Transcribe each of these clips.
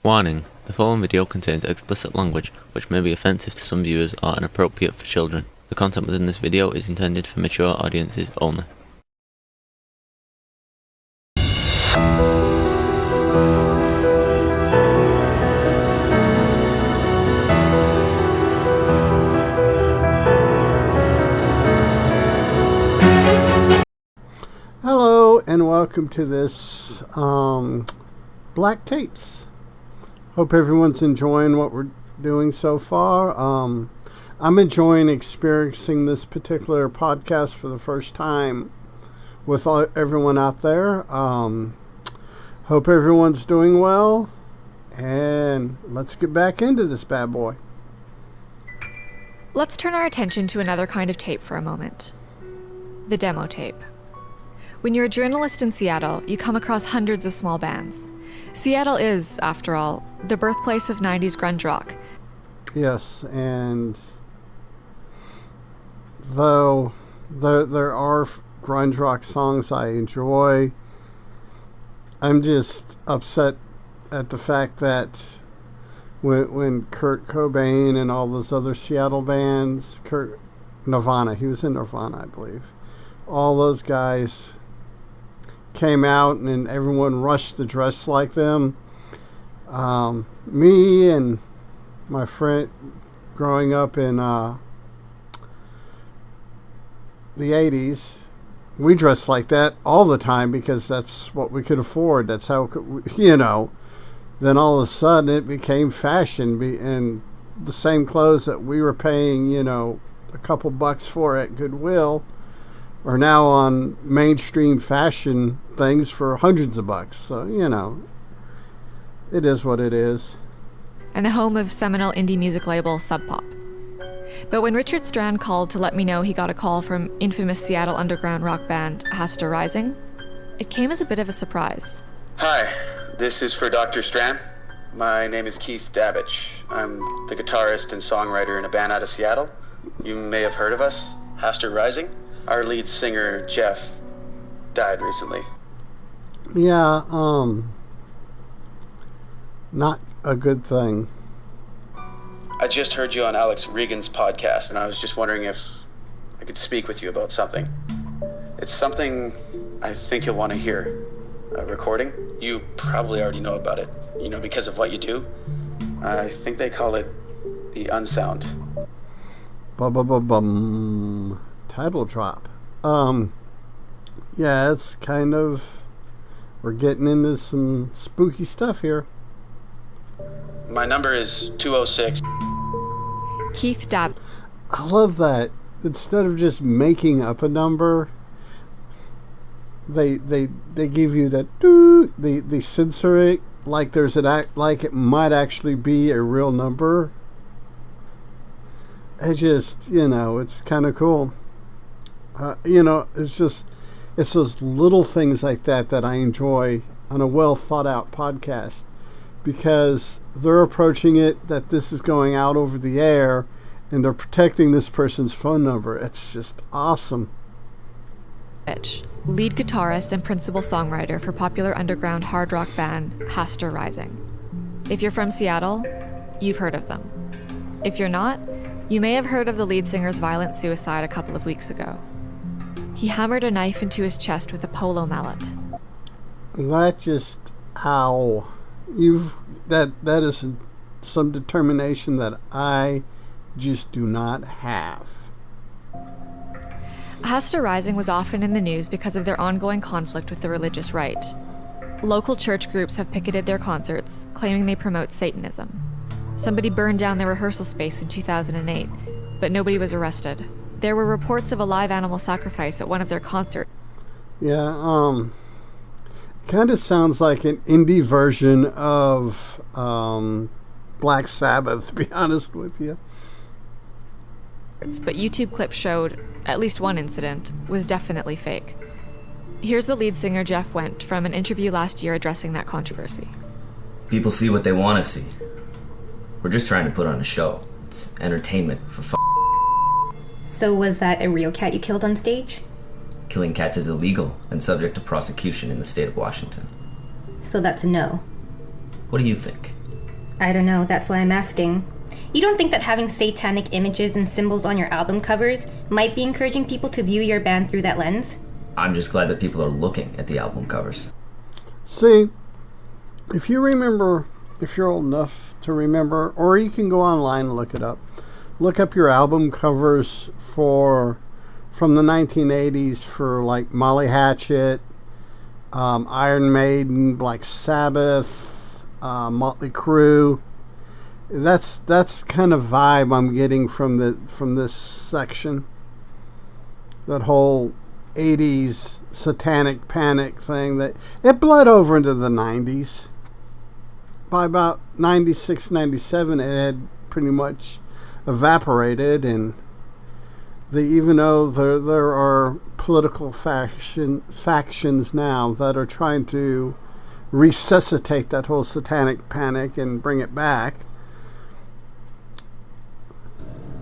Warning: the following video contains explicit language which may be offensive to some viewers or inappropriate for children. The content within this video is intended for mature audiences only. Hello and welcome to this Black Tapes. Hope everyone's enjoying what we're doing so far. I'm enjoying experiencing this particular podcast for the first time with everyone out there. Hope everyone's doing well, and let's get back into this bad boy. Let's turn our attention to another kind of tape for a moment. The demo tape. When you're a journalist in Seattle, you come across hundreds of small bands. Seattle is, after all, the birthplace of 90s grunge rock. Yes, and though there are grunge rock songs I enjoy, I'm just upset at the fact that when Kurt Cobain and all those other Seattle bands, Nirvana, he was in Nirvana, I believe, all those guys came out and everyone rushed to dress like them. Me and my friend growing up in the 80s, we dressed like that all the time because that's what we could afford. That's how, then all of a sudden it became fashion, and the same clothes that we were paying, a couple bucks for at Goodwill are now on mainstream fashion things for hundreds of bucks. So, it is what it is. And the home of seminal indie music label Sub Pop. But when Richard Strand called to let me know he got a call from infamous Seattle underground rock band Hasta Rising, it came as a bit of a surprise. Hi, this is for Dr. Strand. My name is Keith Dabbich. I'm the guitarist and songwriter in a band out of Seattle. You may have heard of us, Hasta Rising. Our lead singer, Jeff, died recently. Yeah, not a good thing. I just heard you on Alex Regan's podcast, and I was just wondering if I could speak with you about something. It's something I think you'll want to hear. A recording. You probably already know about it, because of what you do. I think they call it the Unsound. Bum. Title drop. Yeah, it's kind of, we're getting into some spooky stuff here. My number is 206. Keith Dabbich. I love that. Instead of just making up a number, they give you that they censor it like there's an act, like it might actually be a real number. It just, it's kind of cool. It's those little things like that I enjoy on a well thought out podcast, because they're approaching it that this is going out over the air and they're protecting this person's phone number. It's just awesome. Lead guitarist and principal songwriter for popular underground hard rock band Hasta Rising. If you're from Seattle, you've heard of them. If you're not, you may have heard of the lead singer's violent suicide a couple of weeks ago. He hammered a knife into his chest with a polo mallet. That just, ow. That is some determination that I just do not have. Hasta Rising was often in the news because of their ongoing conflict with the religious right. Local church groups have picketed their concerts, claiming they promote Satanism. Somebody burned down their rehearsal space in 2008, but nobody was arrested. There were reports of a live animal sacrifice at one of their concerts. Yeah, kind of sounds like an indie version of Black Sabbath, to be honest with you. But YouTube clips showed at least one incident was definitely fake. Here's the lead singer Jeff Went from an interview last year addressing that controversy. People see what they want to see. We're just trying to put on a show. It's entertainment for So was that a real cat you killed on stage? Killing cats is illegal and subject to prosecution in the state of Washington. So that's a no. What do you think? I don't know, that's why I'm asking. You don't think that having satanic images and symbols on your album covers might be encouraging people to view your band through that lens? I'm just glad that people are looking at the album covers. See, if you remember, if you're old enough to remember, or you can go online and look it up. Look up your album covers from the 1980s for like Molly Hatchet, Iron Maiden, Black Sabbath, Motley Crue. That's kind of vibe I'm getting from this section. That whole 80s satanic panic thing that it bled over into the 90s. By about 96, 97, it had pretty much evaporated, and even though there are political factions now that are trying to resuscitate that whole satanic panic and bring it back.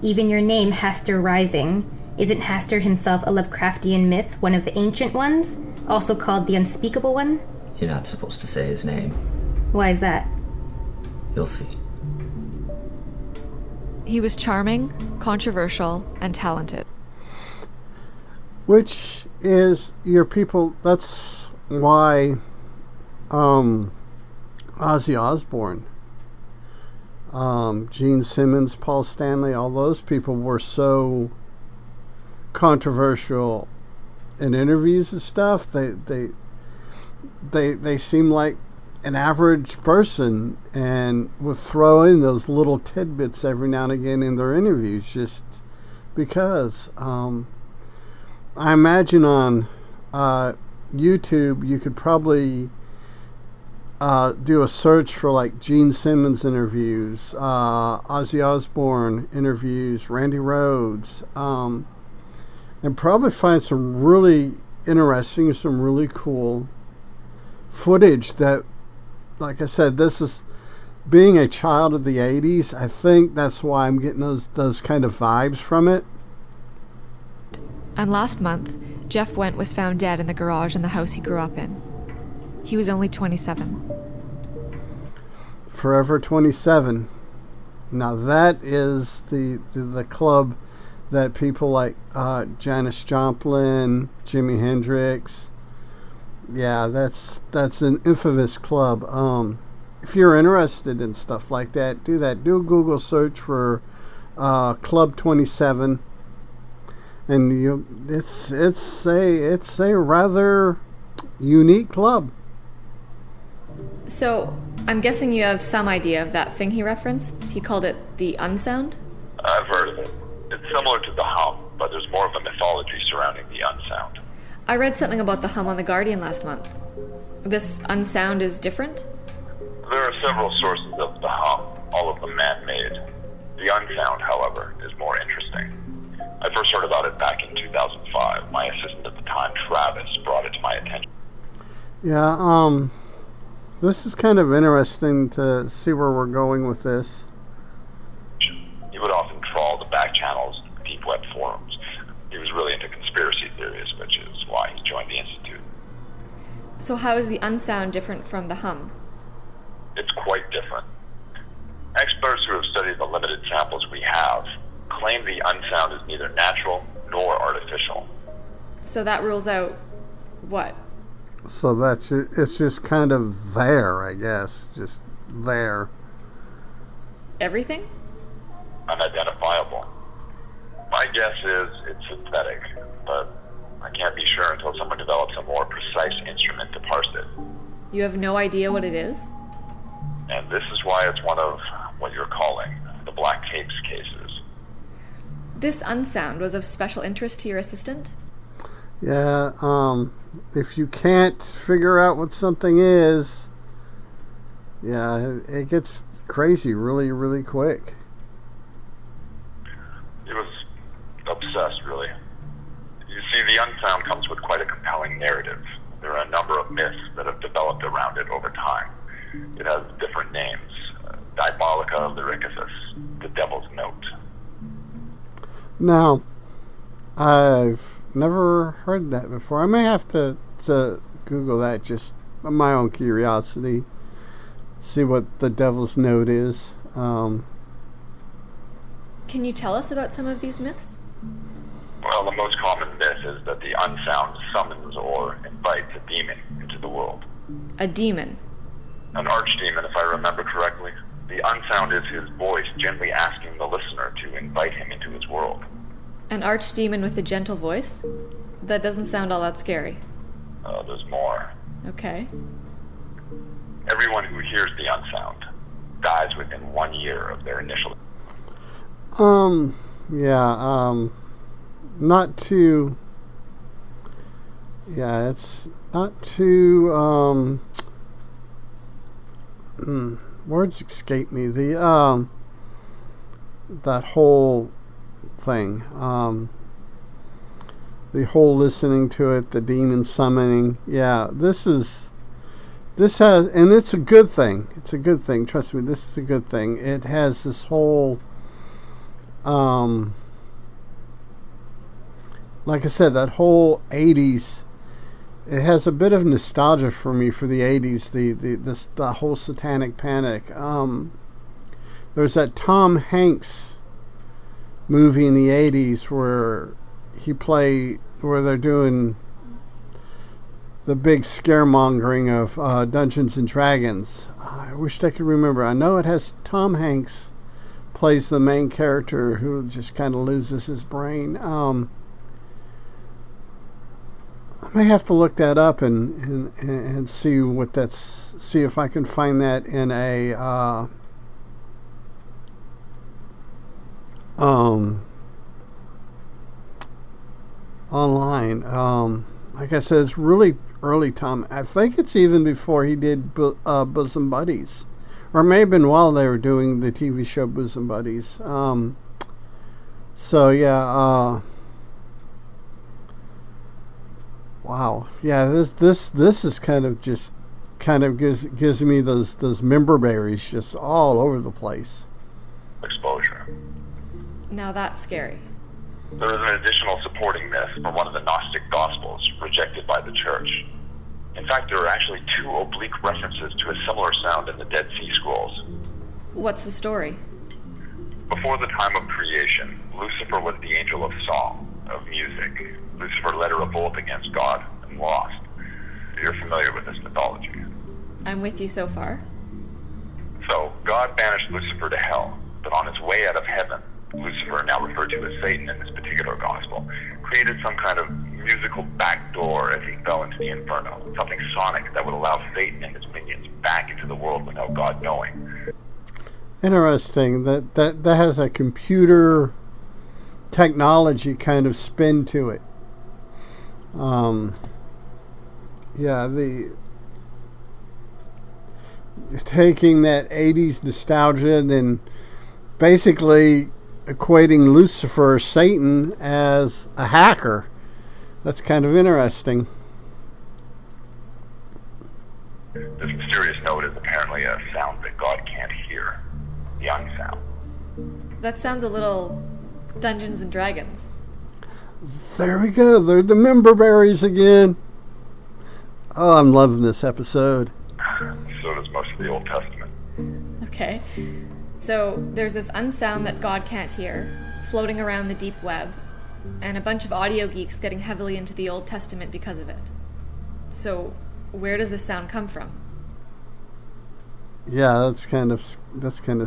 Even your name, Hastur Rising. Isn't Hastur himself a Lovecraftian myth, one of the ancient ones? Also called the Unspeakable One? You're not supposed to say his name. Why is that? You'll see. He was charming, controversial, and talented. Which is your people, that's why Ozzy Osbourne, Gene Simmons, Paul Stanley, all those people were so controversial in interviews and stuff. They seem like an average person and would throw in those little tidbits every now and again in their interviews just because. I imagine on YouTube you could probably do a search for like Gene Simmons interviews, Ozzy Osbourne interviews, Randy Rhoads, and probably find some really interesting, some really cool footage that, like I said, this is being a child of the 80s. I think that's why I'm getting those kind of vibes from it. And last month, Jeff Went was found dead in the garage in the house he grew up in. He was only 27. Forever 27. Now that is the club that people like Janis Joplin, Jimi Hendrix. Yeah, that's an infamous club. If you're interested in stuff like that, do that. Do a Google search for Club 27. And it's a rather unique club. So, I'm guessing you have some idea of that thing he referenced? He called it the Unsound? I've heard of it. It's similar to the hum, but there's more of a mythology surrounding the Unsound. I read something about the hum on The Guardian last month. This Unsound is different? There are several sources of the hum, all of them man-made. The Unsound, however, is more interesting. I first heard about it back in 2005. My assistant at the time, Travis, brought it to my attention. Yeah, this is kind of interesting to see where we're going with this. He would often trawl the back channels of deep web forums. He was really into conspiracy theories, which is why he joined the Institute. So how is the Unsound different from the hum? It's quite different. Experts who have studied the limited samples we have claim the Unsound is neither natural nor artificial. So that rules out what? So it's just kind of there, I guess. Just there. Everything? Unidentifiable. My guess is it's synthetic, but I can't be sure until someone develops a more precise instrument to parse it. You have no idea what it is? And this is why it's one of what you're calling the black tapes cases. This Unsound was of special interest to your assistant? Yeah, if you can't figure out what something is, yeah, it gets crazy really, really quick. He was obsessed, really. You see, the Unsound comes with quite a compelling narrative. There are a number of myths that have developed around it over time. It has different names. Diabolica Lyricus, the Devil's Note. Now, I've never heard that before. I may have to Google that just my own curiosity. see what the devil's note is. Can you tell us about some of these myths? Well, the most common myth is that the Unsound summons or invites a demon into the world. A demon? An archdemon, if I remember correctly. The Unsound is his voice gently asking the listener to invite him into his world. An archdemon with a gentle voice? That doesn't sound all that scary. There's more. Okay. Everyone who hears the Unsound dies within 1 year of their initial... Not too... Yeah, it's not too... words escape me. That whole thing. The whole listening to it, the demon summoning. Yeah, this has, and it's a good thing. It's a good thing. Trust me, this is a good thing. It has this whole, like I said, that whole 80s, it has a bit of nostalgia for me for the 80s, the whole satanic panic. There's that Tom Hanks movie in the 80s where they're doing the big scaremongering of Dungeons and Dragons. I wished I could remember. I know it has Tom Hanks plays the main character who just kind of loses his brain. I may have to look that up and see what see if I can find that in a online. Like I said, it's really early Tom. I think it's even before he did Bosom Buddies, or it may have been while they were doing the TV show Bosom Buddies. So yeah. Wow. Yeah, this is kind of gives me those member berries just all over the place. Exposure. Now that's scary. There is an additional supporting myth from one of the Gnostic Gospels rejected by the Church. In fact, there are actually 2 oblique references to a similar sound in the Dead Sea Scrolls. What's the story? Before the time of creation, Lucifer was the angel of song, of music. Lucifer led a revolt against God and lost. You're familiar with this mythology. I'm with you so far. So, God banished Lucifer to hell, but on his way out of heaven, Lucifer, now referred to as Satan in this particular gospel, created some kind of musical backdoor as he fell into the inferno, something sonic that would allow Satan and his minions back into the world without God knowing. Interesting. That has a computer technology kind of spin to it. Taking that 80s nostalgia and then basically equating Lucifer, Satan, as a hacker. That's kind of interesting. This mysterious note is apparently a sound that God can't hear. The Unsound. That sounds a little Dungeons and Dragons. There we go. They're the member berries again. Oh, I'm loving this episode. So does most of the Old Testament. Okay. So there's this unsound that God can't hear, floating around the deep web, and a bunch of audio geeks getting heavily into the Old Testament because of it. So where does this sound come from? Yeah, that's kind of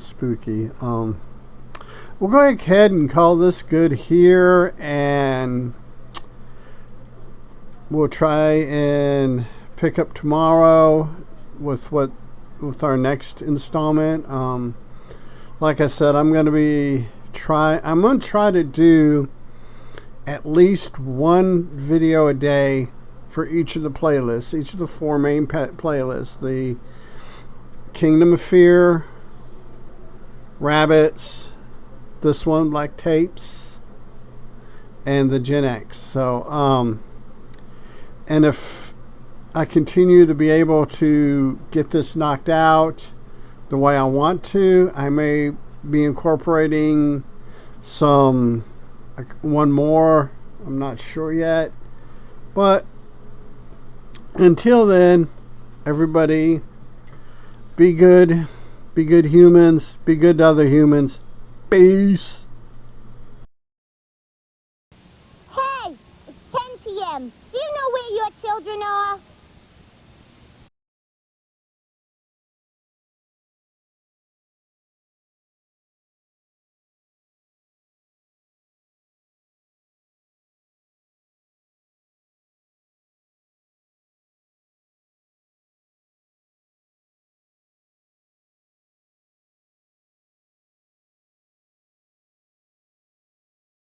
spooky. We'll go ahead and call this good here, and we'll try and pick up tomorrow with our next installment. Like I said, I'm going to try to do at least one video a day for each of the playlists, each of the 4 main playlists: the Kingdom of Fear, Rabbits, this one, Black Tapes, and the Gen X. So, and if I continue to be able to get this knocked out the way I want to, I may be incorporating one more. I'm not sure yet. But until then, everybody, Be good. Be good humans. Be good to other humans. Peace. Hey, it's 10 p.m. Do you know where your children are?